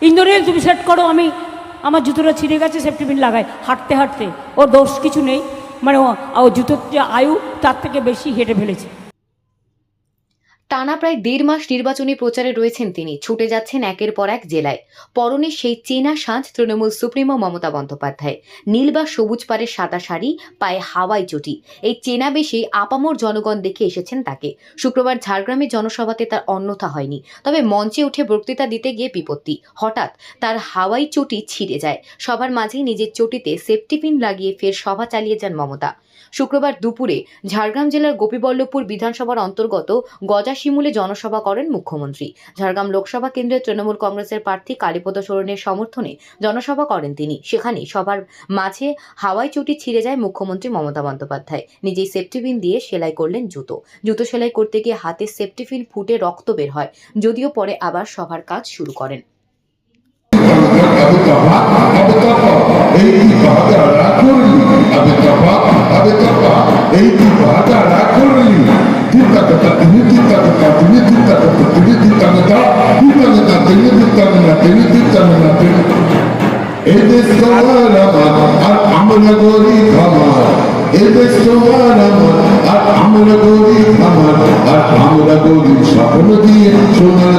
ইন্দ্রিয়াল তুমি সেট করো, আমি আমার জুতোটা ছিঁড়ে গেছে, সেফটি পিন লাগাই হাঁটতে হাঁটতে। ওর দোষ কিছু নেই, মানে ও জুতোর যে আয়ু তার থেকে বেশি হেঁটে ফেলেছে। টানা প্রায় 1.5 মাস নির্বাচনী প্রচারে রয়েছেন তিনি। ছুটে যাচ্ছেন একের পর এক জেলায়। পরনে সেই চেনা সাজ তৃণমূল সুপ্রিমো মমতা বন্দ্যোপাধ্যায়। নীল বা সবুজ পাড়ের সাদা শাড়ি, পায়ে হাওয়াই চটি। এই চেনা বেশে আপামর জনগণ দেখে এসেছেন তাকে। শুক্রবার ঝাড়গ্রামে জনসভাতে তার অন্যথা হয়নি। তবে মঞ্চে উঠে বক্তৃতা দিতে গিয়ে বিপত্তি। হঠাৎ তার হাওয়াই চটি ছিঁড়ে যায়। সবার মাঝেই নিজের চটিতে সেফটি পিন লাগিয়ে ফের সভা চালিয়ে যান মমতা। শুক্রবার দুপুরে ঝাড়গ্রাম জেলার গোপীবল্লভপুর বিধানসভার অন্তর্গত গজাশিমুলে জনসভা করেন মুখ্যমন্ত্রী। ঝাড়গ্রাম লোকসভা কেন্দ্রের তৃণমূল কংগ্রেসের প্রার্থী কালীপদ সোরেনের সমর্থনে জনসভা করেন তিনি। সেখানে সবার মাঝে হাওয়াই চটি ছিঁড়ে যায় মুখ্যমন্ত্রী মমতা বন্দ্যোপাধ্যায়। নিজেই সেফটি পিন দিয়ে সেলাই করলেন জুতো সেলাই করতে গিয়ে হাতে সেফটি পিন ফুটে রক্ত বের হয়, যদিও পরে আবার সভার কাজ শুরু করেন। এই দেশ তোমার আমার আর আমরা গরিব আমার, এই দেশ তোমার আমার আর আমরা গরিব আমার, আর আমরা গরিব স্বপ্ন দিয়ে সোনার